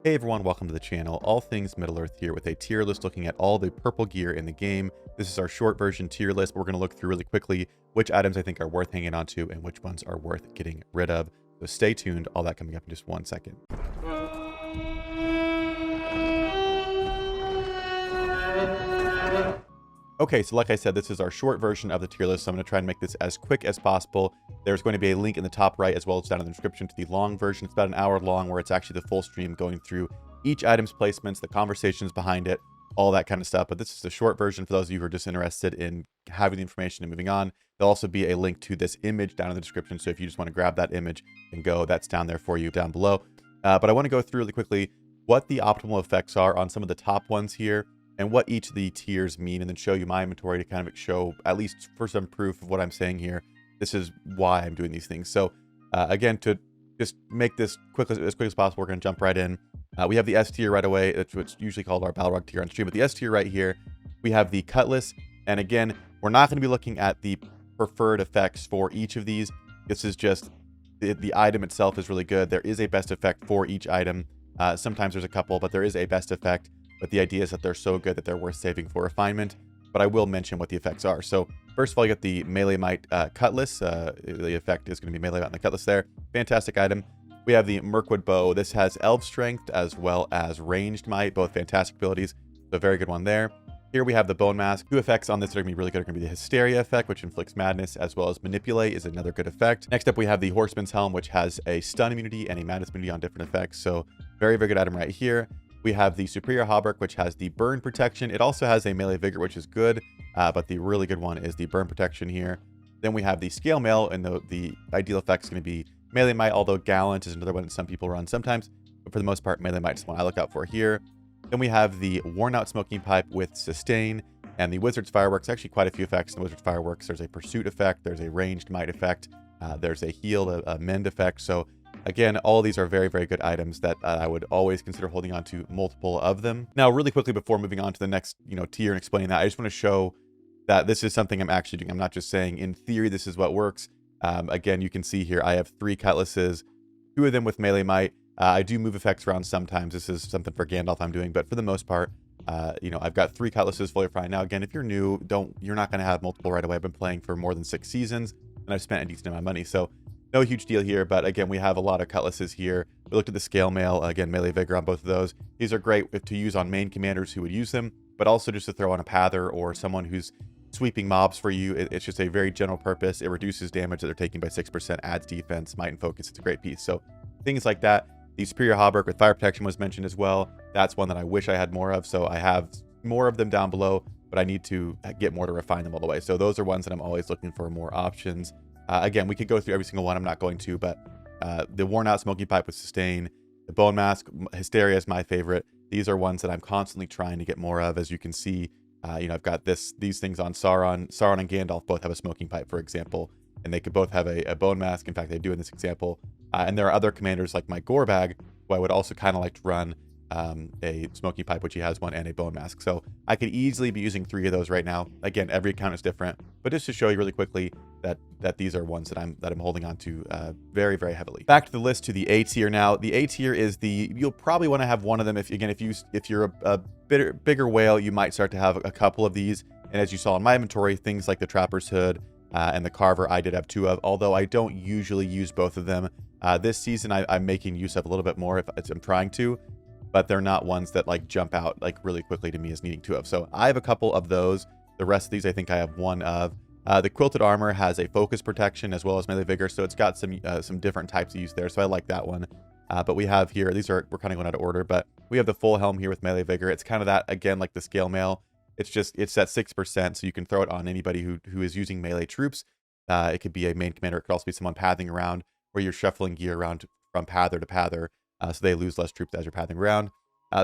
Hey everyone, welcome to the channel. All things Middle Earth here with a tier list looking at all the purple gear in the game. This is our short version tier list, but we're going to look through really quickly which items I think are worth hanging on to and which ones are worth getting rid of. So stay tuned, all that coming up in just 1 second. Okay, so like I said, this is our short version of the tier list, so I'm going to try and make this as quick as possible. There's going to be a link in the top right as well as down in the description to the long version. It's about an hour long where it's actually the full stream going through each item's placements, the conversations behind it, all that kind of stuff. But this is the short version for those of you who are just interested in having the information and moving on. There'll also be a link to this image down in the description, so if you just want to grab that image and go, that's down there for you down below. But I want to go through really quickly what the optimal effects are on some of the top ones here, and what each of the tiers mean, and then show you my inventory to kind of show, at least for some proof of what I'm saying here, this is why I'm doing these things. So again, to just make this as quick as possible, we're going to jump right in. We have the S tier right away. That's what's usually called our Balrog tier on stream, but the S tier right here, we have the Cutlass. And again, we're not going to be looking at the preferred effects for each of these. This is just, the item itself is really good. There is a best effect for each item. Sometimes there's a couple, but there is a best effect. But the idea is that they're so good that they're worth saving for refinement. But I will mention what the effects are. So first of all, you got the Melee Might Cutlass. The effect is going to be Melee Might on the Cutlass there. Fantastic item. We have the Mirkwood Bow. This has Elf Strength as well as Ranged Might, both fantastic abilities. So a very good one there. Here we have the Bone Mask. Two effects on this that are going to be really good are going to be the Hysteria effect, which inflicts madness, as well as Manipulate is another good effect. Next up, we have the Horseman's Helm, which has a stun immunity and a madness immunity on different effects. So very, very good item right here. We have the Superior Hauberk, which has the burn protection. It also has a melee vigor, which is good, but the really good one is the burn protection here. Then we have the Scale Mail, and the ideal effect is going to be Melee Might, although Gallant is another one that some people run sometimes, but for the most part, Melee Might is the one I look out for here. Then we have the Worn Out Smoking Pipe with Sustain, and the Wizard's Fireworks. Actually, quite a few effects in the Wizard's Fireworks. There's a Pursuit effect, there's a Ranged Might effect, there's a Heal, a Mend effect. So again, all these are very, very good items that I would always consider holding on to multiple of them. Now, really quickly before moving on to the next, tier and explaining that, I just want to show that this is something I'm actually doing. I'm not just saying in theory this is what works. Again, you can see here I have 3 Cutlasses, 2 of them with Melee Might. I do move effects around sometimes. This is something for Gandalf I'm doing, but for the most part, I've got 3 Cutlasses fully refined. Now, again, if you're new, you're not going to have multiple right away. I've been playing for more than 6 seasons, and I've spent a decent amount of money, so no huge deal here, but again, we have a lot of Cutlasses here. We looked at the Scale Mail, again, Melee Vigor on both of those. These are great to use on main commanders who would use them, but also just to throw on a Pather or someone who's sweeping mobs for you. It's just a very general purpose. It reduces damage that they're taking by 6%, adds defense, might and focus. It's a great piece. So things like that. The Superior Hauberk with Fire Protection was mentioned as well. That's one that I wish I had more of, so I have more of them down below, but I need to get more to refine them all the way. So those are ones that I'm always looking for more options. Again, we could go through every single one. I'm not going to, but the Worn Out Smoking Pipe with Sustain, the Bone Mask, Hysteria is my favorite. These are ones that I'm constantly trying to get more of. As you can see, I've got these things on Sauron. Sauron and Gandalf both have a Smoking Pipe, for example, and they could both have a Bone Mask. In fact, they do in this example. And there are other commanders like my Gorebag, who I would also kind of like to run a Smoking Pipe, which he has one, and a Bone Mask. So I could easily be using 3 of those right now. Again, every account is different, but just to show you really quickly that these are ones that I'm holding on to very, very heavily. Back to the list, to the A tier now. The A tier is you'll probably want to have one of them. If you're a bigger whale, you might start to have a couple of these. And as you saw in my inventory, things like the Trapper's Hood and the Carver, I did have 2 of, although I don't usually use both of them. This season, I'm making use of a little bit more if I'm trying to, but they're not ones that like jump out like really quickly to me as needing 2 of. So I have a couple of those. The rest of these, I think I have 1 of. The Quilted Armor has a focus protection as well as melee vigor, so it's got some different types of use there, so I like that one. But we have here, we're kind of going out of order, but we have the full helm here with melee vigor. It's kind of that, again, like the Scale Mail. It's at 6%, so you can throw it on anybody who is using melee troops. It could be a main commander. It could also be someone pathing around, where you're shuffling gear around from Pather to Pather, so they lose less troops as you're pathing around.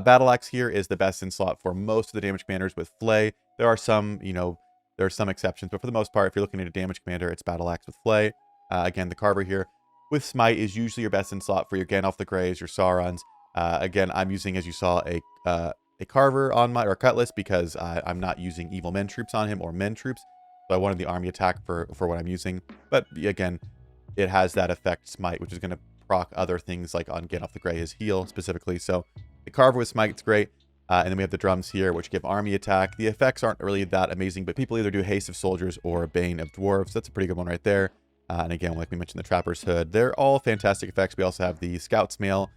Battle Axe here is the best in slot for most of the damage commanders with Flay. There are some, there are some exceptions, but for the most part, if you're looking at a damage commander, it's Battle Axe with Flay. Again, the Carver here with Smite is usually your best in slot for your Gandalf the Greys, your Saurons. Again, I'm using, as you saw, a Carver on my, or Cutlass, because I'm not using Evil Men troops on him or Men troops. So I wanted the army attack for what I'm using. But again, it has that effect, Smite, which is going to proc other things like on Get Off the Gray, his heal specifically. So the Carver with Smite's great. And then we have the drums here, which give army attack. The effects aren't really that amazing, but people either do Haste of Soldiers or Bane of Dwarves. That's a pretty good one right there. And again, like we mentioned, the Trapper's Hood. They're all fantastic effects. We also have the Scout's Mail.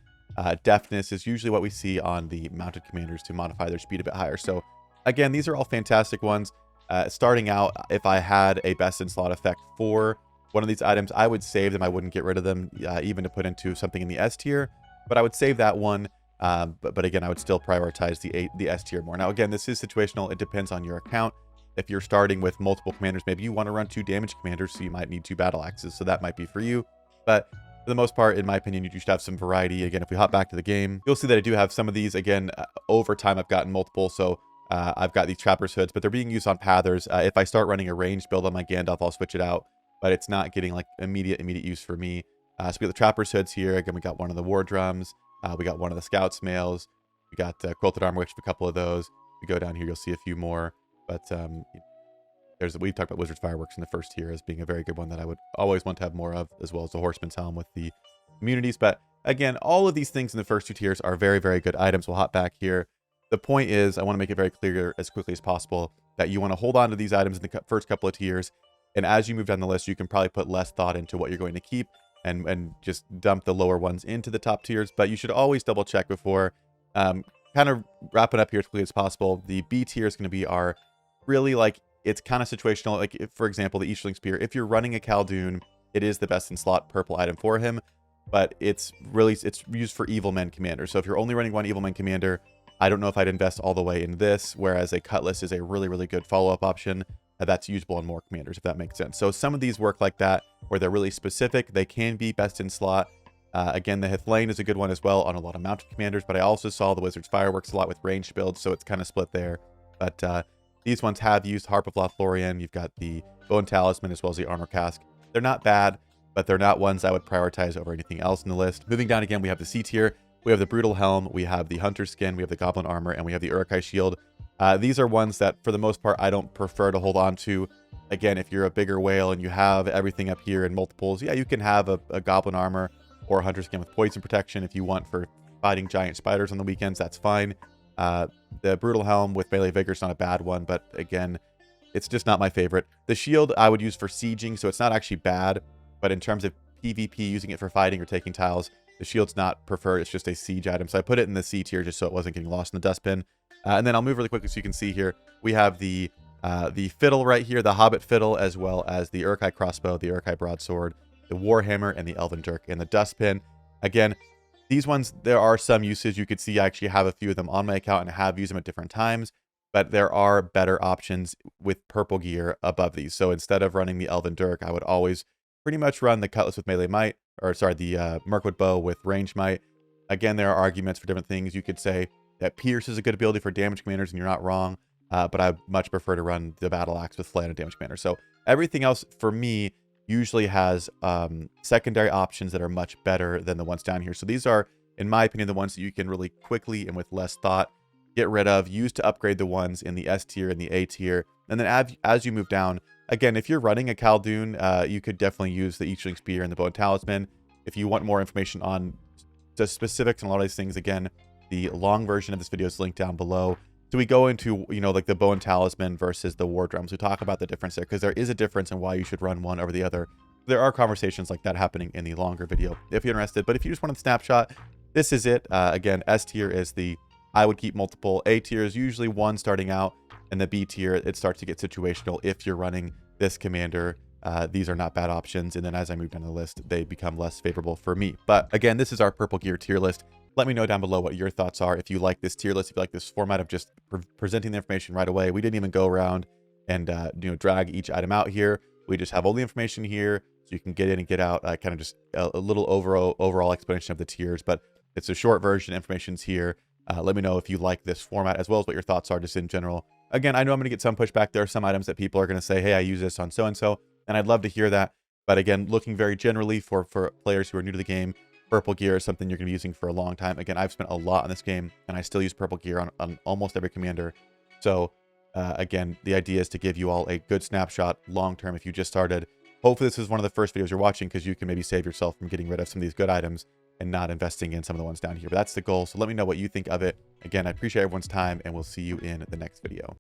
Deafness is usually what we see on the mounted commanders to modify their speed a bit higher. So again, these are all fantastic ones. Starting out, if I had a best in slot effect for one of these items, I would save them. I wouldn't get rid of them, even to put into something in the S tier, but I would save that one. But again, I would still prioritize the S tier more. Now, again, this is situational. It depends on your account. If you're starting with multiple commanders, maybe you want to run 2 damage commanders, so you might need 2 battle axes. So that might be for you. But for the most part, in my opinion, you should have some variety. Again, if we hop back to the game, you'll see that I do have some of these. Again, over time, I've gotten multiple. So I've got these Trapper's Hoods, but they're being used on Pathers. If I start running a ranged build on my Gandalf, I'll switch it out. But it's not getting like immediate use for me. So we got the Trapper's Hoods here. Again, we got one of the War Drums. We got one of the Scout's Mails. We got Quilted Armor, which a couple of those. We go down here, you'll see a few more. But we've talked about Wizard's Fireworks in the first tier as being a very good one that I would always want to have more of, as well as the Horseman's Helm with the immunities. But again, all of these things in the first 2 tiers are very, very good items. We'll hop back here. The point is, I want to make it very clear as quickly as possible that you want to hold on to these items in the first couple of tiers. And as you move down the list, you can probably put less thought into what you're going to keep and just dump the lower ones into the top tiers. But you should always double check before. Kind of wrapping up here as quickly as possible. The B tier is going to be our really, like, it's kind of situational. Like, if, for example, the Easterling Spear, if you're running a Khaldun, it is the best in slot purple item for him. But it's used for Evil Men Commander. So if you're only running one Evil Men Commander, I don't know if I'd invest all the way in this, whereas a Cutlass is a really, really good follow-up option that's usable on more commanders, if that makes sense. So some of these work like that, where they're really specific. They can be best in slot. Again, the Hithlane is a good one as well on a lot of mounted commanders, but I also saw the Wizard's Fireworks a lot with ranged builds, so it's kind of split there. But these ones have used Harp of Lothlorien. You've got the Bone Talisman as well as the Armor Cask. They're not bad, but they're not ones I would prioritize over anything else in the list. Moving down again, we have the C tier. We have the Brutal Helm, we have the Hunter Skin, we have the Goblin Armor, and we have the Uruk-hai Shield. These are ones that, for the most part, I don't prefer to hold on to. Again, if you're a bigger whale and you have everything up here in multiples, yeah, you can have a Goblin Armor or a Hunter Skin with Poison Protection if you want for fighting giant spiders on the weekends. That's fine. The Brutal Helm with Melee Vigor is not a bad one, but again, it's just not my favorite. The Shield I would use for sieging, so it's not actually bad, but in terms of PvP, using it for fighting or taking tiles, the Shield's not preferred. It's just a siege item. So I put it in the C tier just so it wasn't getting lost in the dustbin. And then I'll move really quickly so you can see here. We have the Fiddle right here, the Hobbit Fiddle, as well as the Uruk-hai Crossbow, the Uruk-hai Broadsword, the Warhammer, and the Elven Dirk, and the Dustbin. Again, these ones, there are some uses. You could see I actually have a few of them on my account and have used them at different times, but there are better options with purple gear above these. So instead of running the Elven Dirk, I would always pretty much run the Cutlass with Melee Might, or sorry, the Mirkwood Bow with Range Might. Again, there are arguments for different things. You could say that Pierce is a good ability for damage commanders, and you're not wrong, but I much prefer to run the Battle Axe with Flay on a damage commander. So everything else for me usually has secondary options that are much better than the ones down here. So these are, in my opinion, the ones that you can really quickly and with less thought get rid of, use to upgrade the ones in the S tier and the A tier. And then as you move down, again, if you're running a Khaldun, you could definitely use the Easterling Spear and the Bone Talisman. If you want more information on the specifics and a lot of these things, again, the long version of this video is linked down below. So we go into, you know, like the Bone Talisman versus the War Drums. We talk about the difference there because there is a difference in why you should run one over the other. There are conversations like that happening in the longer video if you're interested. But if you just want a snapshot, this is it. Again, S tier is I would keep multiple. A tier is usually one starting out, and the B tier, it starts to get situational if you're running this commander. These are not bad options, and then as I move down the list, they become less favorable for me. But again, this is our purple gear tier list. Let me know down below what your thoughts are. If you like this tier list, if you like this format of just presenting the information right away. We didn't even go around and drag each item out here. We just have all the information here, so you can get in and get out. Kind of just a little overall explanation of the tiers, but it's a short version. Information's here. Let me know if you like this format, as well as what your thoughts are just in general. Again, I know I'm going to get some pushback. There are some items that people are going to say, hey, I use this on so-and-so, and I'd love to hear that. But again, looking very generally for players who are new to the game, purple gear is something you're going to be using for a long time. Again, I've spent a lot on this game, and I still use purple gear on almost every commander. So again, the idea is to give you all a good snapshot long-term if you just started. Hopefully this is one of the first videos you're watching because you can maybe save yourself from getting rid of some of these good items and not investing in some of the ones down here. But that's the goal. So let me know what you think of it. Again, I appreciate everyone's time, and we'll see you in the next video.